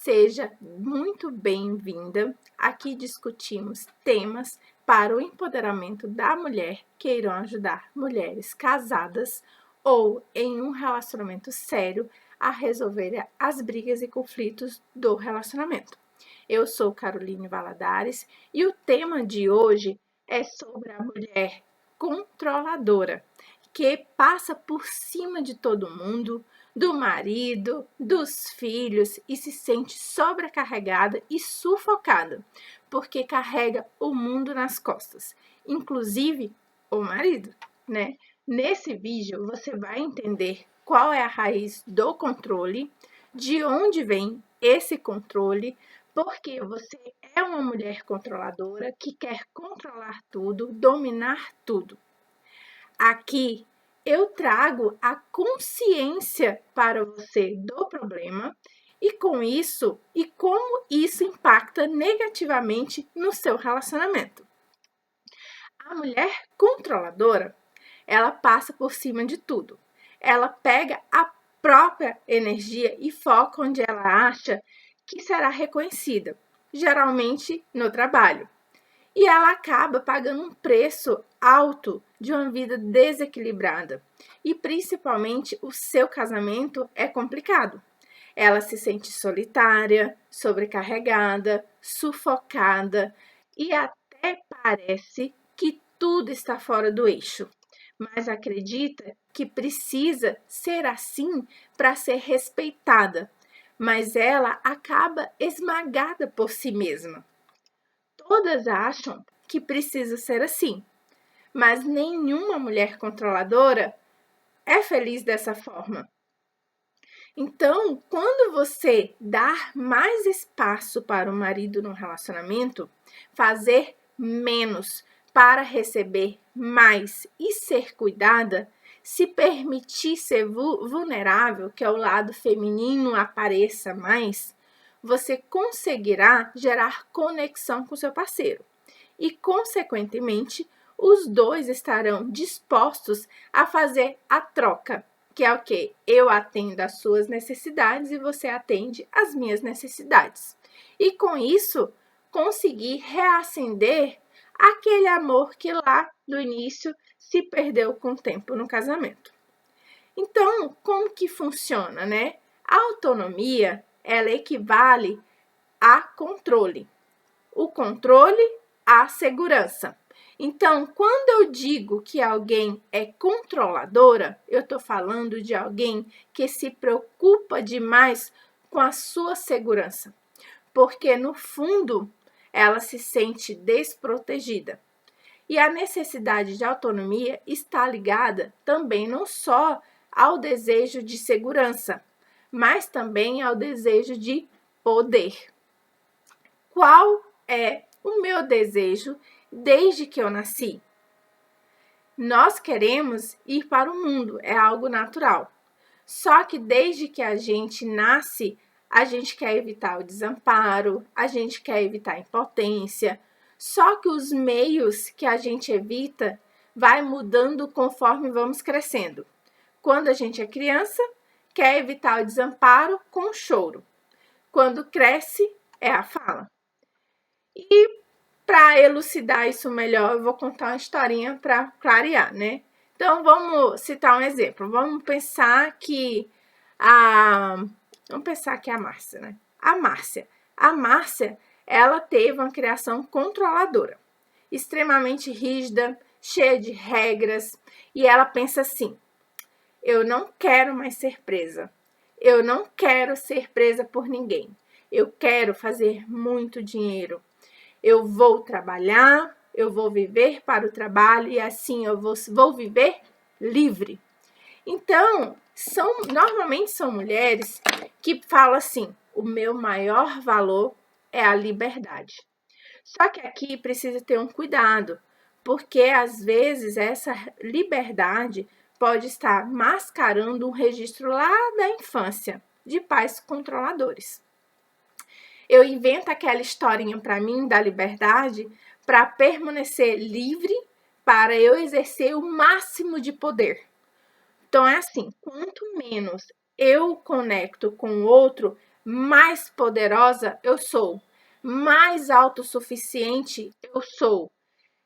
Seja muito bem-vinda. Aqui discutimos temas para o empoderamento da mulher que irão ajudar mulheres casadas ou em um relacionamento sério a resolver as brigas e conflitos do relacionamento. Eu sou Caroline Valadares e o tema de hoje é sobre a mulher controladora, que passa por cima de todo mundo, do marido, dos filhos e se sente sobrecarregada e sufocada, porque carrega o mundo nas costas, inclusive o marido, né? Nesse vídeo você vai entender qual é a raiz do controle, de onde vem esse controle, porque você é uma mulher controladora que quer controlar tudo, dominar tudo. Aqui eu trago a consciência para você do problema e com isso e como isso impacta negativamente no seu relacionamento. A mulher controladora, ela passa por cima de tudo. Ela pega a própria energia e foca onde ela acha que será reconhecida, geralmente no trabalho. E ela acaba pagando um preço alto de uma vida desequilibrada. E principalmente o seu casamento é complicado. Ela se sente solitária, sobrecarregada, sufocada e até parece que tudo está fora do eixo. Mas acredita que precisa ser assim para ser respeitada. Mas ela acaba esmagada por si mesma. Todas acham que precisa ser assim, mas nenhuma mulher controladora é feliz dessa forma. Então, quando você dar mais espaço para o marido no relacionamento, fazer menos para receber mais e ser cuidada, se permitir ser vulnerável, que é o lado feminino apareça mais, você conseguirá gerar conexão com seu parceiro e, consequentemente, os dois estarão dispostos a fazer a troca, que é o quê? Eu atendo às suas necessidades e você atende às minhas necessidades. E com isso, conseguir reacender aquele amor que lá no início se perdeu com o tempo no casamento. Então, como que funciona, né? A autonomia, ela equivale a controle. O controle, a segurança. Então, quando eu digo que alguém é controladora, eu estou falando de alguém que se preocupa demais com a sua segurança, porque no fundo ela se sente desprotegida. E a necessidade de autonomia está ligada também não só ao desejo de segurança, mas também ao desejo de poder. Qual é o meu desejo desde que eu nasci? Nós queremos ir para o mundo, é algo natural. Só que desde que a gente nasce, a gente quer evitar o desamparo, a gente quer evitar a impotência. Só que os meios que a gente evita vai mudando conforme vamos crescendo. Quando a gente é criança, quer evitar o desamparo com o choro. Quando cresce, é a fala. E para elucidar isso melhor, eu vou contar uma historinha para clarear, né? Então, vamos citar um exemplo. Vamos pensar que a Márcia, né? A Márcia, ela teve uma criação controladora, extremamente rígida, cheia de regras, e ela pensa assim: eu não quero mais ser presa. Eu não quero ser presa por ninguém. Eu quero fazer muito dinheiro. Eu vou trabalhar, eu vou viver para o trabalho e assim eu vou viver livre. Então, normalmente são mulheres que falam assim: o meu maior valor é a liberdade. Só que aqui precisa ter um cuidado, porque às vezes essa liberdade pode estar mascarando um registro lá da infância de pais controladores. Eu invento aquela historinha para mim da liberdade para permanecer livre, para eu exercer o máximo de poder. Então é assim, quanto menos eu conecto com o outro, mais poderosa eu sou, mais autossuficiente eu sou.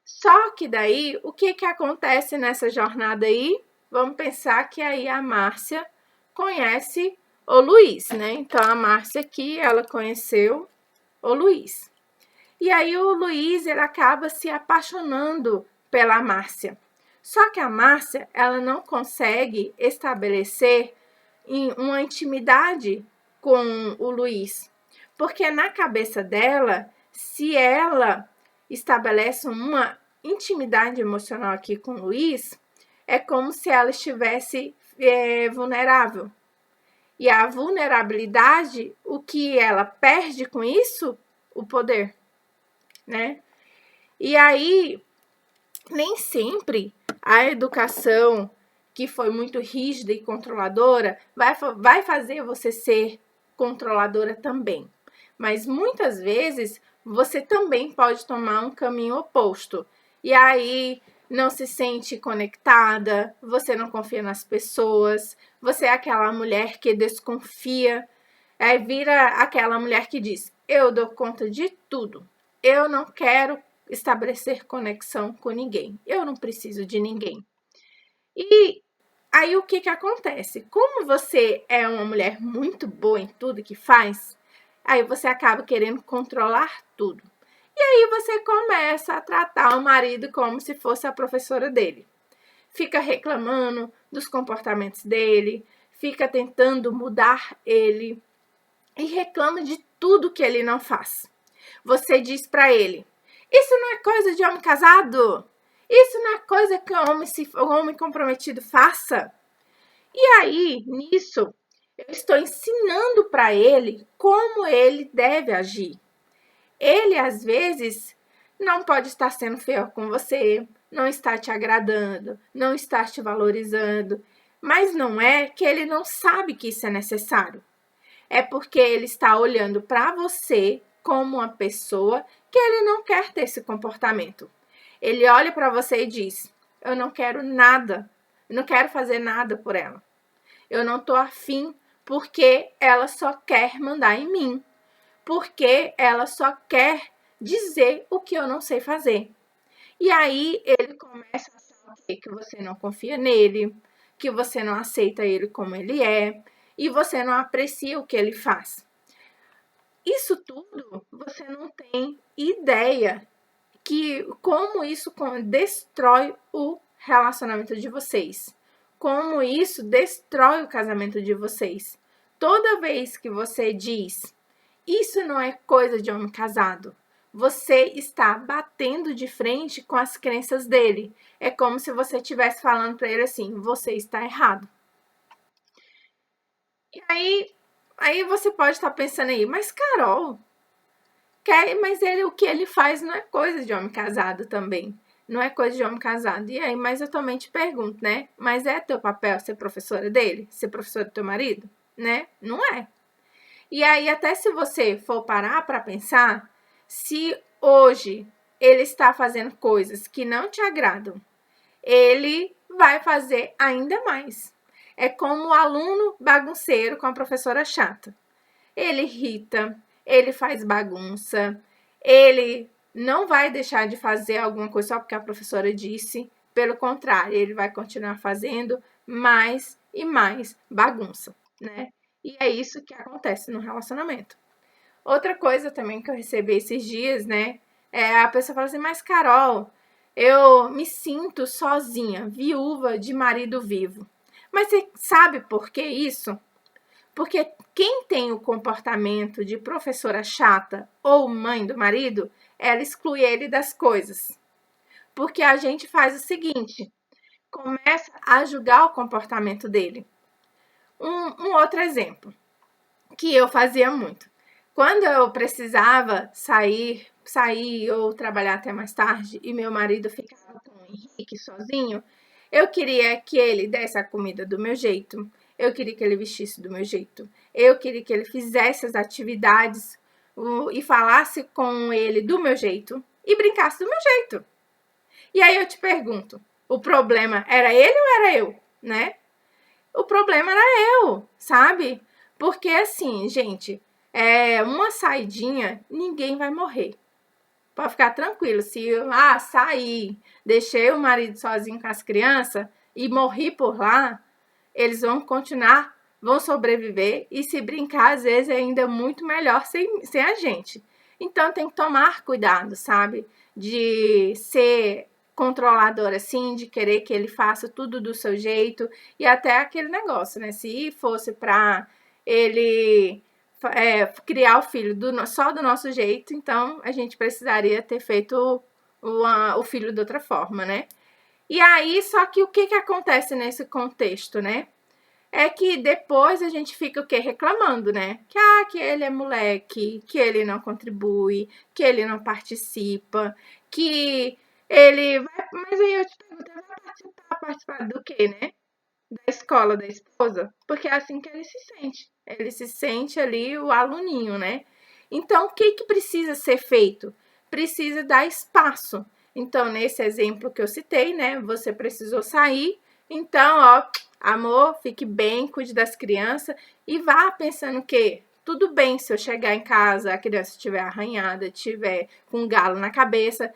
Só que daí, o que acontece nessa jornada aí? Vamos pensar que aí a Márcia conhece o Luiz, né? Então, a Márcia aqui, ela conheceu o Luiz. E aí, o Luiz, ele acaba se apaixonando pela Márcia. Só que a Márcia, ela não consegue estabelecer uma intimidade com o Luiz. Porque na cabeça dela, se ela estabelece uma intimidade emocional aqui com o Luiz, é como se ela estivesse vulnerável. E a vulnerabilidade, o que ela perde com isso? O poder, né? E aí, nem sempre a educação que foi muito rígida e controladora vai fazer você ser controladora também. Mas muitas vezes você também pode tomar um caminho oposto. E aí não se sente conectada, você não confia nas pessoas, você é aquela mulher que desconfia, aí vira aquela mulher que diz: eu dou conta de tudo, eu não quero estabelecer conexão com ninguém, eu não preciso de ninguém. E aí o que acontece? Como você é uma mulher muito boa em tudo que faz, aí você acaba querendo controlar tudo. E aí você começa a tratar o marido como se fosse a professora dele. Fica reclamando dos comportamentos dele, fica tentando mudar ele e reclama de tudo que ele não faz. Você diz para ele: isso não é coisa de homem casado? Isso não é coisa que um homem comprometido faça? E aí, nisso, eu estou ensinando para ele como ele deve agir. Ele, às vezes, não pode estar sendo fiel com você, não está te agradando, não está te valorizando, mas não é que ele não sabe que isso é necessário. É porque ele está olhando para você como uma pessoa que ele não quer ter esse comportamento. Ele olha para você e diz: eu não quero nada, eu não quero fazer nada por ela. Eu não tô afim porque ela só quer mandar em mim. Porque ela só quer dizer o que eu não sei fazer. E aí ele começa a saber que você não confia nele, que você não aceita ele como ele é e você não aprecia o que ele faz. Isso tudo você não tem ideia que como isso destrói o relacionamento de vocês. Como isso destrói o casamento de vocês. Toda vez que você diz: isso não é coisa de homem casado, você está batendo de frente com as crenças dele. É como se você estivesse falando para ele assim: você está errado. E aí você pode estar pensando aí: mas Carol, mas o que ele faz não é coisa de homem casado também. Não é coisa de homem casado. E aí, mas eu também te pergunto, né? Mas é teu papel ser professora dele? Ser professora do teu marido? Né? Não é. E aí, até se você for parar para pensar, se hoje ele está fazendo coisas que não te agradam, ele vai fazer ainda mais. É como o aluno bagunceiro com a professora chata. Ele irrita, ele faz bagunça, ele não vai deixar de fazer alguma coisa só porque a professora disse. Pelo contrário, ele vai continuar fazendo mais e mais bagunça, né? E é isso que acontece no relacionamento. Outra coisa também que eu recebi esses dias, né? É a pessoa fala assim: mas Carol, eu me sinto sozinha, viúva de marido vivo. Mas você sabe por que isso? Porque quem tem o comportamento de professora chata ou mãe do marido, ela exclui ele das coisas. Porque a gente faz o seguinte: começa a julgar o comportamento dele. Um outro exemplo que eu fazia muito. Quando eu precisava sair ou trabalhar até mais tarde e meu marido ficava com o Henrique sozinho, eu queria que ele desse a comida do meu jeito, eu queria que ele vestisse do meu jeito, eu queria que ele fizesse as atividades e falasse com ele do meu jeito e brincasse do meu jeito. E aí eu te pergunto, o problema era ele ou era eu, né? O problema era eu, sabe? Porque assim, gente, uma saidinha, ninguém vai morrer. Pode ficar tranquilo, se sair, deixei o marido sozinho com as crianças e morri por lá, eles vão continuar, vão sobreviver e se brincar, às vezes é ainda muito melhor sem a gente. Então tem que tomar cuidado, sabe? De ser controlador assim, de querer que ele faça tudo do seu jeito e até aquele negócio, né? Se fosse para ele criar o filho só do nosso jeito, então a gente precisaria ter feito o filho de outra forma, né? E aí, só que o que acontece nesse contexto, né? É que depois a gente fica o quê? Reclamando, né? Que ele é moleque, que ele não contribui, que ele não participa, que ele vai. Mas aí eu te pergunto, ele vai participar do quê, né? Da escola da esposa? Porque é assim que ele se sente. Ele se sente ali o aluninho, né? Então, o que precisa ser feito? Precisa dar espaço. Então, nesse exemplo que eu citei, né? Você precisou sair. Então, ó, amor, fique bem, cuide das crianças e vá pensando que tudo bem se eu chegar em casa, a criança estiver arranhada, estiver com um galo na cabeça.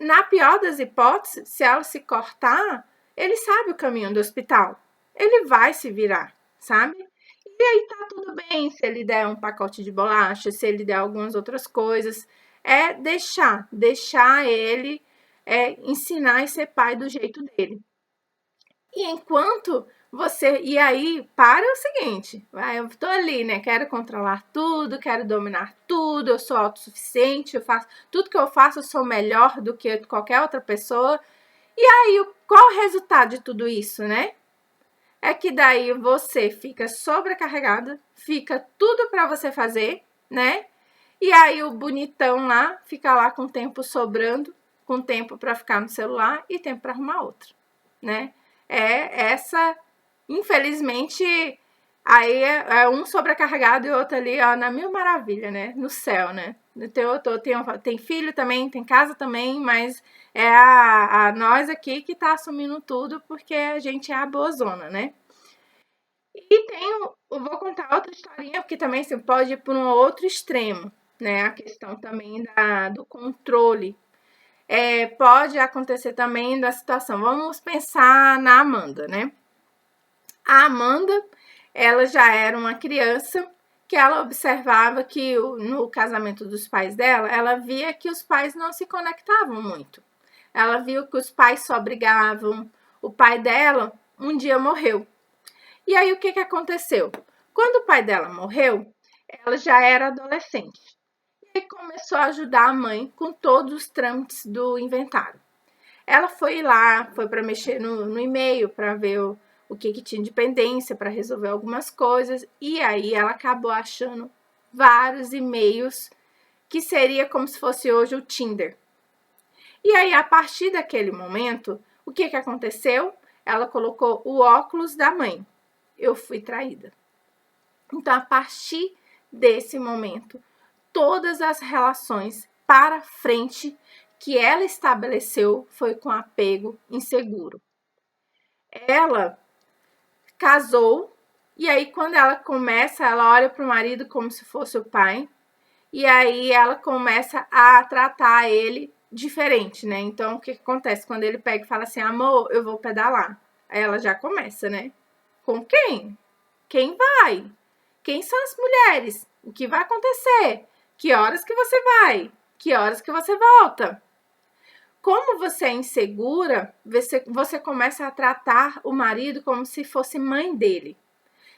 Na pior das hipóteses, se ela se cortar, ele sabe o caminho do hospital. Ele vai se virar, sabe? E aí tá tudo bem se ele der um pacote de bolacha, se ele der algumas outras coisas. É deixar ele ensinar e ser pai do jeito dele. E enquanto você. E aí, para o seguinte: eu tô ali, né? Quero controlar tudo, quero dominar tudo, eu sou autossuficiente, eu faço. Tudo que eu faço, eu sou melhor do que qualquer outra pessoa. E aí, qual o resultado de tudo isso, né? É que daí você fica sobrecarregada, fica tudo para você fazer, né? E aí o bonitão lá fica lá com tempo sobrando, com tempo para ficar no celular e tempo para arrumar outro, né? Infelizmente, aí é um sobrecarregado e outro ali, ó, na mil maravilha, né? No céu, né? Tem filho também, tem casa também, mas é a nós aqui que tá assumindo tudo porque a gente é a boazona, né? E eu vou contar outra historinha, porque também você pode ir por um outro extremo, né? A questão também do controle. Pode acontecer também da situação. Vamos pensar na Amanda, né? A Amanda, ela já era uma criança que ela observava que no casamento dos pais dela, ela via que os pais não se conectavam muito. Ela viu que os pais só brigavam. O pai dela um dia morreu. E aí o que aconteceu? Quando o pai dela morreu, ela já era adolescente. E aí começou a ajudar a mãe com todos os trâmites do inventário. Ela foi lá, foi para mexer no e-mail, para ver o que tinha de pendência, para resolver algumas coisas. E aí ela acabou achando vários e-mails que seria como se fosse hoje o Tinder. E aí, a partir daquele momento, o que aconteceu? Ela colocou o óculos da mãe. Eu fui traída. Então, a partir desse momento, todas as relações para frente que ela estabeleceu foi com apego inseguro. Ela casou e aí quando ela começa, ela olha para o marido como se fosse o pai e aí ela começa a tratar ele diferente, né? Então, o que acontece? Quando ele pega e fala assim, amor, eu vou pedalar. Aí ela já começa, né? Com quem? Quem vai? Quem são as mulheres? O que vai acontecer? Que horas que você vai? Que horas que você volta? Como você é insegura, você começa a tratar o marido como se fosse mãe dele.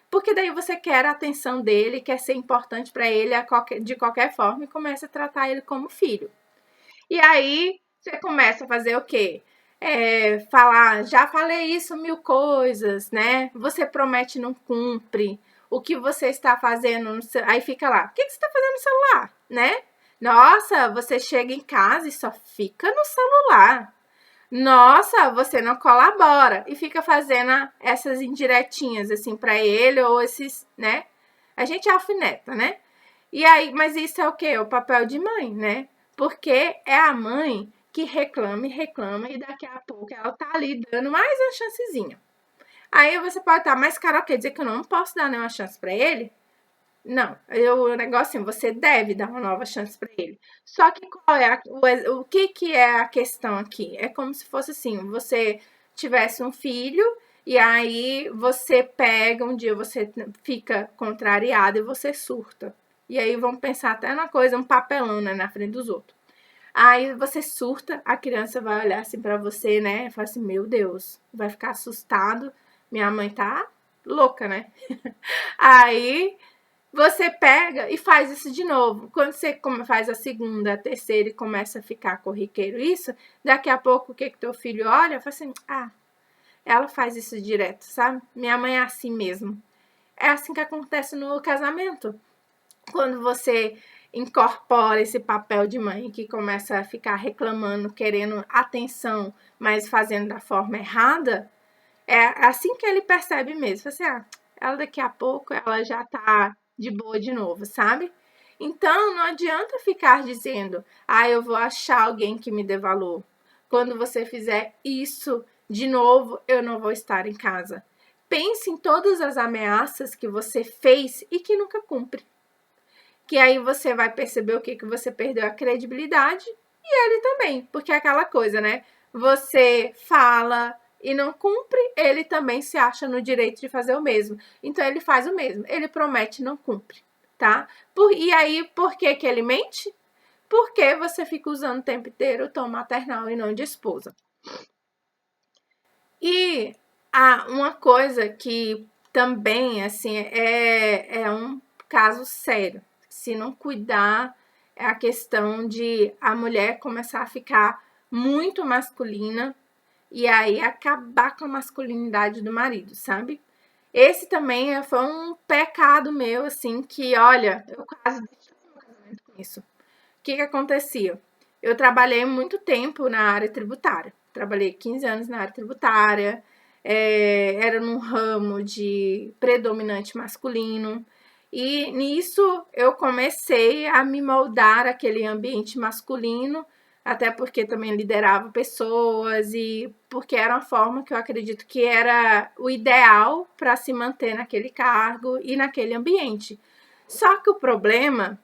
Porque daí você quer a atenção dele, quer ser importante para ele de qualquer forma e começa a tratar ele como filho. E aí você começa a fazer o quê? Falar, já falei isso 1000 coisas, né? Você promete e não cumpre. O que você está fazendo? Aí fica lá, o que você está fazendo no celular, né? Nossa, você chega em casa e só fica no celular. Nossa, você não colabora. E fica fazendo essas indiretinhas assim para ele ou esses, né? A gente alfineta, né? E aí, mas isso é o quê? O papel de mãe, né? Porque é a mãe que reclama e reclama e daqui a pouco ela tá ali dando mais uma chancezinha. Aí você pode estar, mas Carol, quer dizer que eu não posso dar nenhuma chance para ele? Não, o negócio assim, você deve dar uma nova chance para ele. Só que qual é o que que é a questão aqui? É como se fosse assim, você tivesse um filho e aí você pega um dia você fica contrariado e você surta. E aí vamos pensar até na coisa, um papelão, né, na frente dos outros. Aí você surta, a criança vai olhar assim para você, né? E fala assim: "Meu Deus", vai ficar assustado. Minha mãe tá louca, né? Aí você pega e faz isso de novo. Quando você faz a segunda, a terceira e começa a ficar corriqueiro isso, daqui a pouco o que que teu filho olha? Fala assim: "Ah, ela faz isso direto, sabe? Minha mãe é assim mesmo". É assim que acontece no casamento. Quando você incorpora esse papel de mãe que começa a ficar reclamando, querendo atenção, mas fazendo da forma errada, é assim que ele percebe mesmo. Assim, ah, ela daqui a pouco ela já tá de boa de novo, sabe? Então não adianta ficar dizendo, ah, eu vou achar alguém que me dê valor. Quando você fizer isso de novo, eu não vou estar em casa. Pense em todas as ameaças que você fez e que nunca cumpre. Que aí você vai perceber o que você perdeu a credibilidade e ele também, porque é aquela coisa, né? Você fala e não cumpre, ele também se acha no direito de fazer o mesmo. Então ele faz o mesmo, ele promete e não cumpre, tá? E aí, por que que ele mente? Porque você fica usando o tempo inteiro o tom maternal e não de esposa. E uma coisa que também, assim, é um caso sério. Se não cuidar, é a questão de a mulher começar a ficar muito masculina e aí acabar com a masculinidade do marido, sabe? Esse também foi um pecado meu, assim, que, olha, eu quase deixei meu casamento com isso. O que que acontecia? Eu trabalhei muito tempo na área tributária. Trabalhei 15 anos na área tributária, era num ramo de predominante masculino. E nisso eu comecei a me moldar aquele ambiente masculino, até porque também liderava pessoas e porque era uma forma que eu acredito que era o ideal para se manter naquele cargo e naquele ambiente. Só que o problema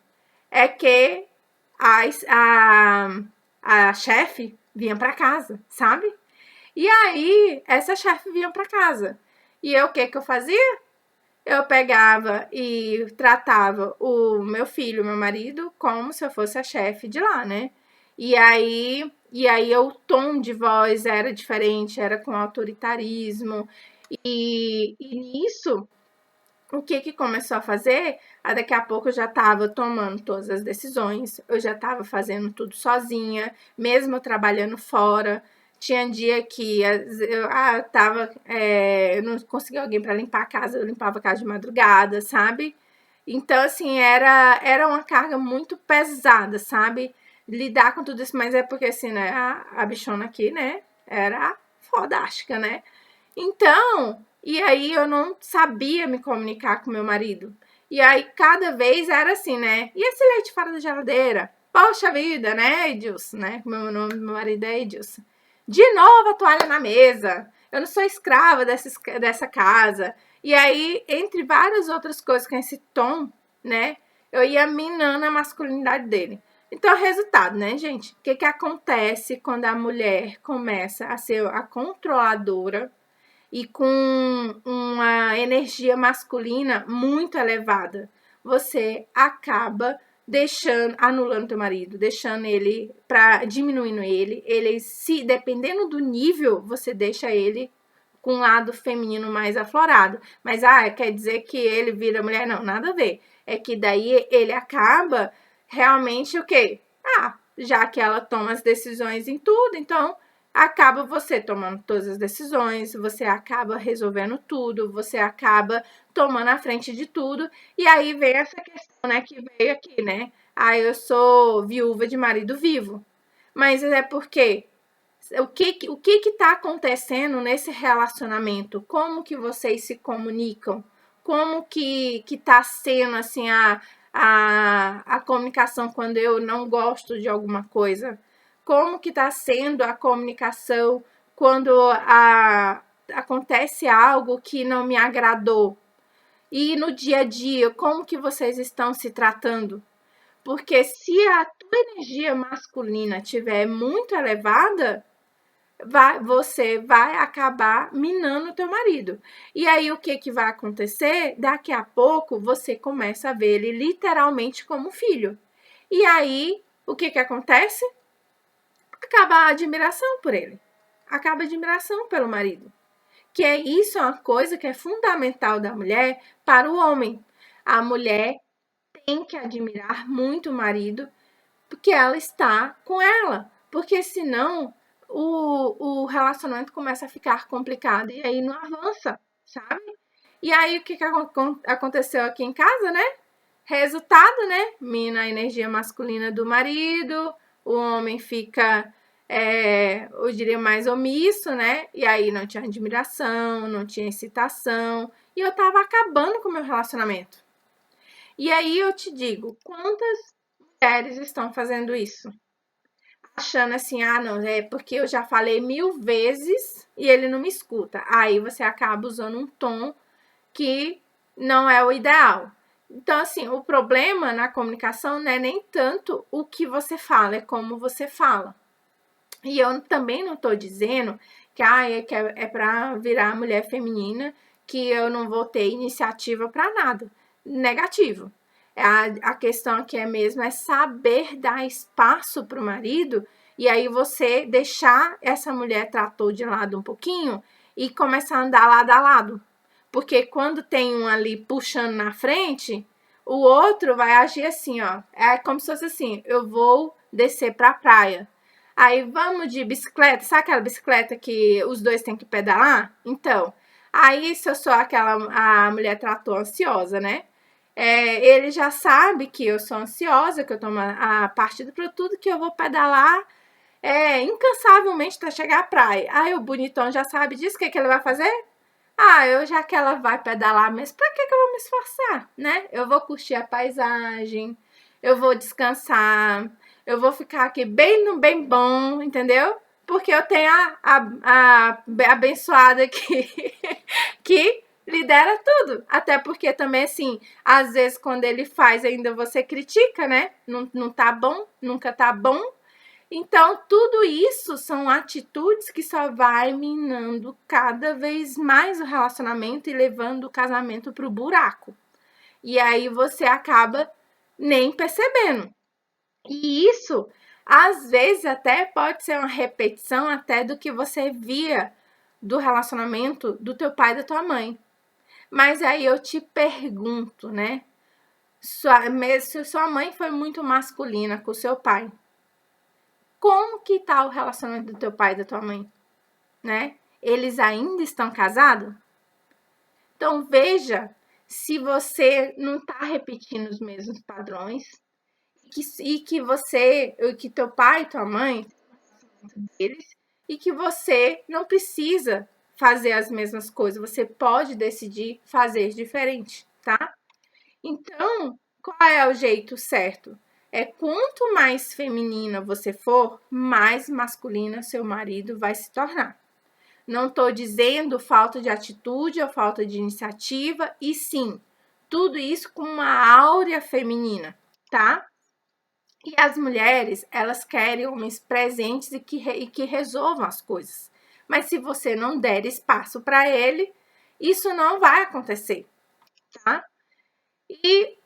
é que a, a, a chefe vinha para casa, sabe? E aí, essa chefe vinha para casa. E eu, o que que eu fazia? Eu pegava e tratava o meu filho, meu marido, como se eu fosse a chefe de lá, né? E aí o tom de voz era diferente, era com autoritarismo. E nisso o que que começou a fazer? Daqui a pouco eu já estava tomando todas as decisões, eu já estava fazendo tudo sozinha, mesmo trabalhando fora. Tinha dia que eu não conseguia alguém para limpar a casa, eu limpava a casa de madrugada, sabe? Então, assim, era uma carga muito pesada, sabe? Lidar com tudo isso, mas é porque, assim, né, a bichona aqui, né, era fodástica, né? Então, e aí eu não sabia me comunicar com meu marido. E aí cada vez era assim, né? E esse leite fora da geladeira? Poxa vida, né, Edilson, né? Meu marido é Edilson. De novo a toalha na mesa. Eu não sou escrava dessa casa. E aí, entre várias outras coisas com esse tom, né? Eu ia minando a masculinidade dele. Então, resultado, né, gente? O que que acontece quando a mulher começa a ser a controladora e com uma energia masculina muito elevada, você acaba anulando teu marido, deixando ele diminuindo ele se dependendo do nível, você deixa ele com um lado feminino mais aflorado. Mas quer dizer que ele vira mulher? Não, nada a ver. É que daí ele acaba realmente o quê? Já que ela toma as decisões em tudo, então acaba você tomando todas as decisões, você acaba resolvendo tudo, você acaba tomando a frente de tudo, e aí vem essa questão, né, que veio aqui, né? Eu sou viúva de marido vivo. Mas é porque o que tá acontecendo nesse relacionamento? Como que vocês se comunicam? Como que tá sendo assim a comunicação quando eu não gosto de alguma coisa? Como que tá sendo a comunicação quando acontece algo que não me agradou? E no dia a dia, como que vocês estão se tratando? Porque se a tua energia masculina estiver muito elevada, você vai acabar minando o teu marido. E aí o que vai acontecer? Daqui a pouco você começa a ver ele literalmente como filho. E aí o que acontece? Acaba a admiração por ele. Acaba a admiração pelo marido. Que isso é uma coisa que é fundamental da mulher para o homem. A mulher tem que admirar muito o marido porque ela está com ela. Porque senão o relacionamento começa a ficar complicado e aí não avança, sabe? E aí o que aconteceu aqui em casa, né? Resultado, né? Mina a energia masculina do marido, o homem fica, eu diria, mais omisso, né? E aí não tinha admiração, não tinha excitação, e eu tava acabando com o meu relacionamento. E aí eu te digo, quantas mulheres estão fazendo isso? Achando assim, ah, não, é porque eu já falei 1000 vezes e ele não me escuta. Aí você acaba usando um tom que não é o ideal. Então, assim, o problema na comunicação não é nem tanto o que você fala, é como você fala. E eu também não estou dizendo que, é para virar mulher feminina, que eu não vou ter iniciativa para nada. Negativo. A questão aqui é mesmo é saber dar espaço para o marido e aí você deixar essa mulher tratou de lado um pouquinho e começar a andar lado a lado. Porque quando tem um ali puxando na frente, o outro vai agir assim, ó. É como se fosse assim, eu vou descer para a praia. Aí vamos de bicicleta, sabe aquela bicicleta que os dois têm que pedalar? Então, aí se eu sou a mulher tratou ansiosa, né? Ele já sabe que eu sou ansiosa, que eu tomo a partida para tudo, que eu vou pedalar incansavelmente até chegar à praia. Aí o bonitão já sabe disso, o que ele vai fazer? Já que ela vai pedalar mesmo, pra que eu vou me esforçar, né? Eu vou curtir a paisagem, eu vou descansar, eu vou ficar aqui bem no bem bom, entendeu? Porque eu tenho a abençoada que lidera tudo. Até porque também, assim, às vezes quando ele faz ainda você critica, né? Não tá bom, nunca tá bom. Então, tudo isso são atitudes que só vai minando cada vez mais o relacionamento e levando o casamento para o buraco. E aí você acaba nem percebendo. E isso, às vezes, até pode ser uma repetição até do que você via do relacionamento do teu pai e da tua mãe. Mas aí eu te pergunto, né? Se sua mãe foi muito masculina com o seu pai, como que tá o relacionamento do teu pai e da tua mãe, né? Eles ainda estão casados? Então veja se você não tá repetindo os mesmos padrões que teu pai e tua mãe eles e que você não precisa fazer as mesmas coisas, você pode decidir fazer diferente, tá? Então, qual é o jeito certo? Quanto mais feminina você for, mais masculina seu marido vai se tornar. Não estou dizendo falta de atitude ou falta de iniciativa, e sim, tudo isso com uma áurea feminina, tá? E as mulheres, elas querem homens presentes e que resolvam as coisas. Mas se você não der espaço para ele, isso não vai acontecer, tá? E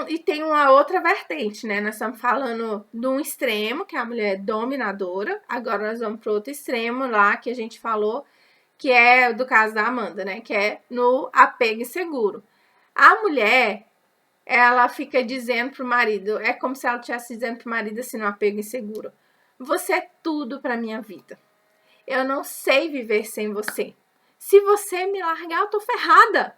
e tem uma outra vertente, né? Nós estamos falando de um extremo, que é a mulher dominadora. Agora nós vamos para outro extremo lá que a gente falou, que é do caso da Amanda, né? Que é no apego inseguro. A mulher, ela fica dizendo pro marido, é como se ela estivesse dizendo pro marido assim, no apego inseguro: você é tudo para minha vida. Eu não sei viver sem você. Se você me largar, eu tô ferrada.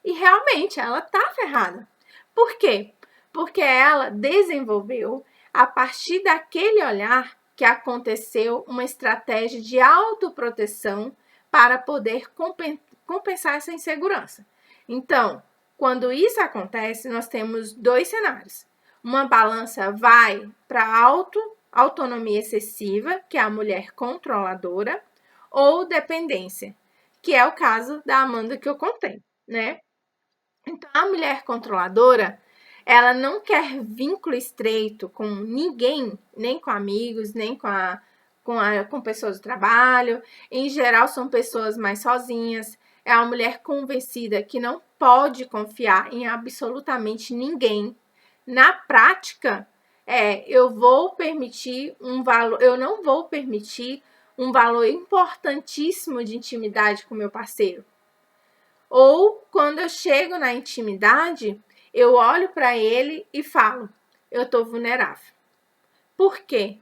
E realmente, ela tá ferrada. Por quê? Porque ela desenvolveu, a partir daquele olhar, que aconteceu uma estratégia de autoproteção para poder compensar essa insegurança. Então, quando isso acontece, nós temos dois cenários. Uma balança vai para autonomia excessiva, que é a mulher controladora, ou dependência, que é o caso da Amanda que eu contei, né? Então, a mulher controladora, ela não quer vínculo estreito com ninguém, nem com amigos, nem com pessoas do trabalho. Em geral, são pessoas mais sozinhas. É uma mulher convencida que não pode confiar em absolutamente ninguém. Na prática, eu não vou permitir um valor importantíssimo de intimidade com meu parceiro. Ou quando eu chego na intimidade, eu olho para ele e falo: eu estou vulnerável. Por quê?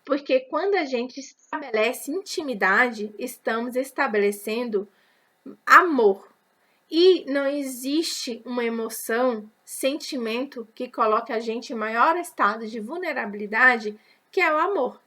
Porque quando a gente estabelece intimidade, estamos estabelecendo amor. E não existe uma emoção, sentimento que coloque a gente em maior estado de vulnerabilidade, que é o amor.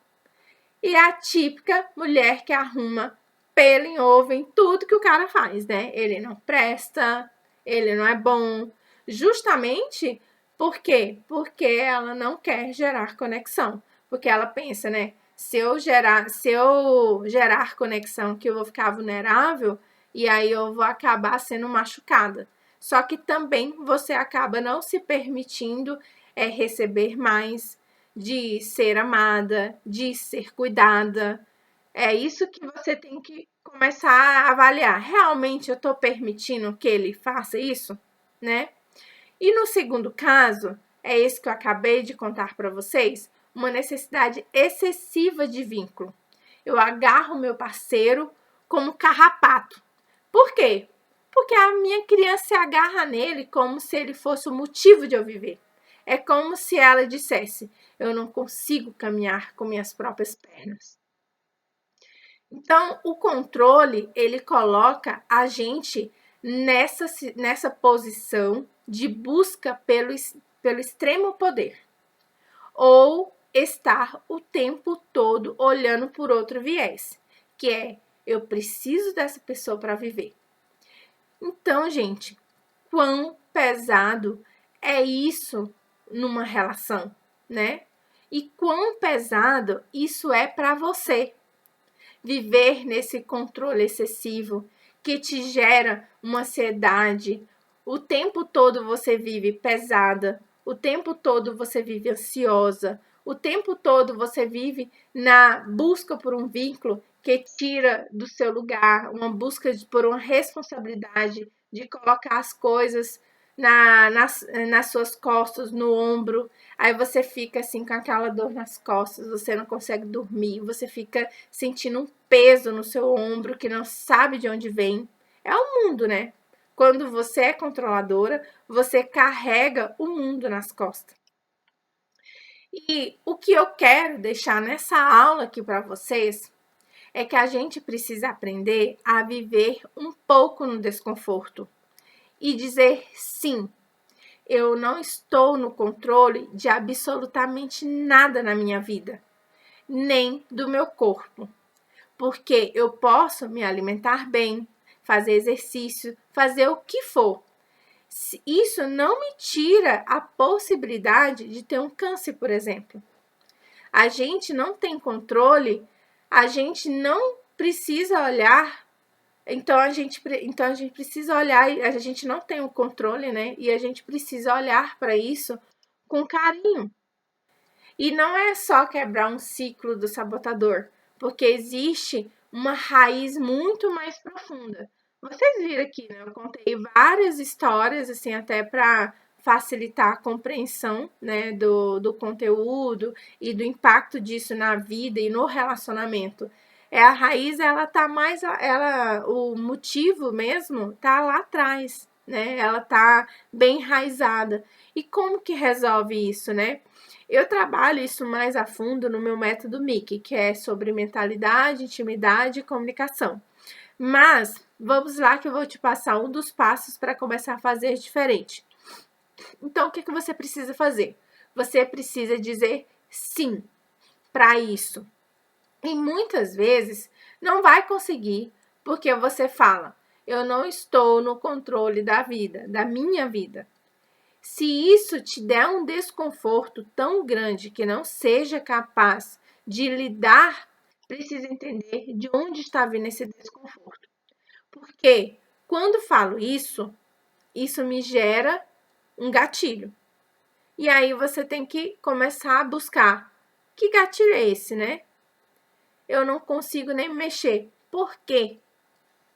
E é a típica mulher que arruma pelo em ovo em tudo que o cara faz, né? Ele não presta, ele não é bom. Justamente por quê? Porque ela não quer gerar conexão. Porque ela pensa, né? Se eu gerar conexão, que eu vou ficar vulnerável e aí eu vou acabar sendo machucada. Só que também você acaba não se permitindo receber mais, de ser amada, de ser cuidada. É isso que você tem que começar a avaliar. Realmente eu estou permitindo que ele faça isso, né? E no segundo caso, é esse que eu acabei de contar para vocês, uma necessidade excessiva de vínculo. Eu agarro meu parceiro como carrapato. Por quê? Porque a minha criança se agarra nele como se ele fosse o motivo de eu viver. É como se ela dissesse: eu não consigo caminhar com minhas próprias pernas. Então, o controle, ele coloca a gente nessa posição de busca pelo extremo poder. Ou estar o tempo todo olhando por outro viés, que é: eu preciso dessa pessoa para viver. Então, gente, quão pesado é isso numa relação, né? E quão pesado isso é para você viver nesse controle excessivo que te gera uma ansiedade. O tempo todo você vive pesada, o tempo todo você vive ansiosa, o tempo todo você vive na busca por um vínculo que tira do seu lugar, uma busca por uma responsabilidade de colocar as coisas nas suas costas, no ombro. Aí você fica assim com aquela dor nas costas, você não consegue dormir, você fica sentindo um peso no seu ombro que não sabe de onde vem. É o mundo, né? Quando você é controladora, você carrega o mundo nas costas. E o que eu quero deixar nessa aula aqui para vocês é que a gente precisa aprender a viver um pouco no desconforto e dizer sim. Eu não estou no controle de absolutamente nada na minha vida, nem do meu corpo, porque eu posso me alimentar bem, fazer exercício, fazer o que for. Isso não me tira a possibilidade de ter um câncer, por exemplo. A gente não tem controle, a gente não precisa olhar. Então a gente precisa olhar, a gente não tem o controle, né? E a gente precisa olhar para isso com carinho. E não é só quebrar um ciclo do sabotador, porque existe uma raiz muito mais profunda. Vocês viram aqui, né? Eu contei várias histórias, assim, até para facilitar a compreensão, né, do conteúdo e do impacto disso na vida e no relacionamento. A raiz, ela tá mais, o motivo mesmo tá lá atrás, né? Ela tá bem enraizada. E como que resolve isso, né? Eu trabalho isso mais a fundo no meu método MIC, que é sobre mentalidade, intimidade e comunicação. Mas vamos lá que eu vou te passar um dos passos para começar a fazer diferente. Então, o que você precisa fazer? Você precisa dizer sim para isso. E muitas vezes não vai conseguir, porque você fala: eu não estou no controle da vida, da minha vida. Se isso te der um desconforto tão grande que não seja capaz de lidar, precisa entender de onde está vindo esse desconforto. Porque quando falo isso, isso me gera um gatilho. E aí você tem que começar a buscar. Que gatilho é esse, né? Eu não consigo nem mexer. Por quê?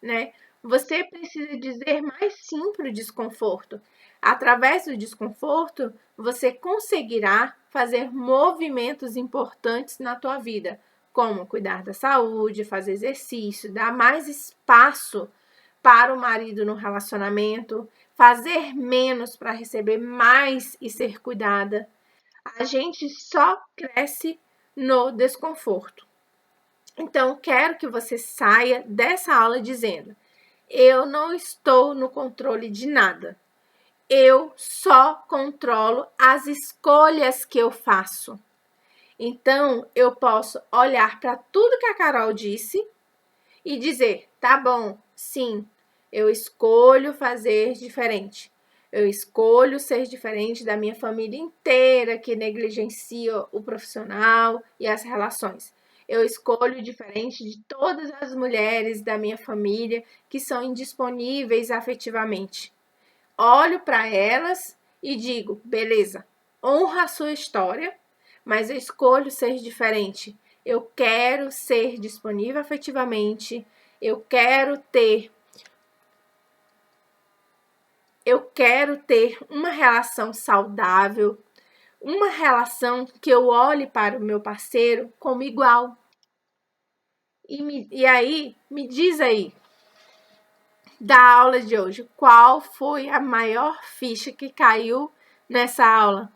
Né? Você precisa dizer mais sim para o desconforto. Através do desconforto, você conseguirá fazer movimentos importantes na tua vida, como cuidar da saúde, fazer exercício, dar mais espaço para o marido no relacionamento, fazer menos para receber mais e ser cuidada. A gente só cresce no desconforto. Então, quero que você saia dessa aula dizendo: eu não estou no controle de nada. Eu só controlo as escolhas que eu faço. Então, eu posso olhar para tudo que a Carol disse e dizer: tá bom, sim, eu escolho fazer diferente. Eu escolho ser diferente da minha família inteira que negligencia o profissional e as relações. Eu escolho diferente de todas as mulheres da minha família que são indisponíveis afetivamente. Olho para elas e digo: beleza, honra a sua história, mas eu escolho ser diferente. Eu quero ser disponível afetivamente, eu quero ter uma relação saudável, uma relação que eu olhe para o meu parceiro como igual. E aí, me diz aí, da aula de hoje, qual foi a maior ficha que caiu nessa aula?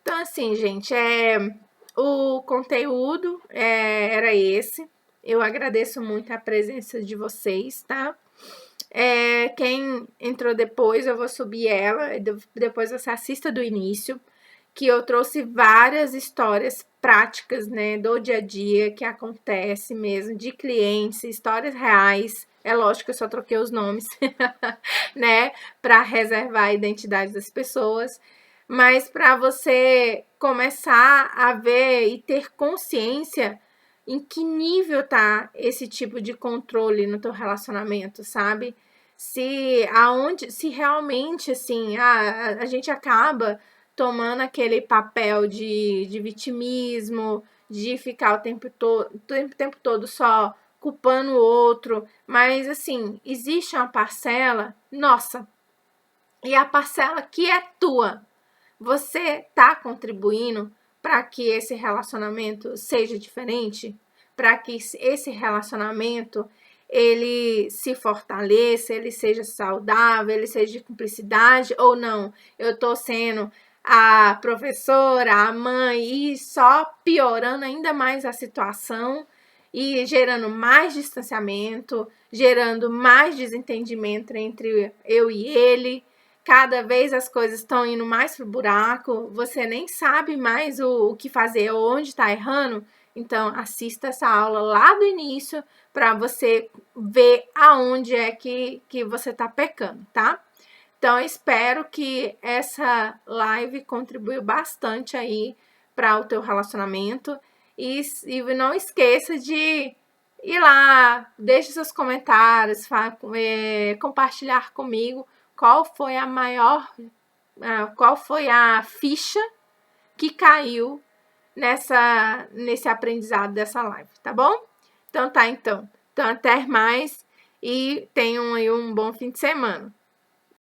Então, assim, gente, o conteúdo era esse. Eu agradeço muito a presença de vocês, tá? Quem entrou depois, eu vou subir ela, depois você assista do início, que eu trouxe várias histórias práticas, né, do dia a dia, que acontece mesmo, de clientes, histórias reais. É lógico que eu só troquei os nomes, né, para reservar a identidade das pessoas, mas para você começar a ver e ter consciência em que nível tá esse tipo de controle no teu relacionamento, sabe? Se realmente assim, a gente acaba tomando aquele papel de vitimismo, de ficar tempo todo só culpando o outro, mas assim, existe uma parcela nossa, e a parcela que é tua, você tá contribuindo para que esse relacionamento seja diferente, para que esse relacionamento ele se fortaleça, ele seja saudável, ele seja de cumplicidade ou não? Eu tô sendo a professora, a mãe e só piorando ainda mais a situação e gerando mais distanciamento, gerando mais desentendimento entre eu e ele. Cada vez as coisas estão indo mais pro buraco, você nem sabe mais o que fazer, onde está errando. Então, assista essa aula lá do início para você ver aonde é que você está pecando, tá? Então, espero que essa live contribua bastante aí para o teu relacionamento. E não esqueça de ir lá, deixe seus comentários, compartilhar comigo qual foi a ficha que caiu nesse aprendizado dessa live, tá bom? Então, até mais e tenham aí um bom fim de semana.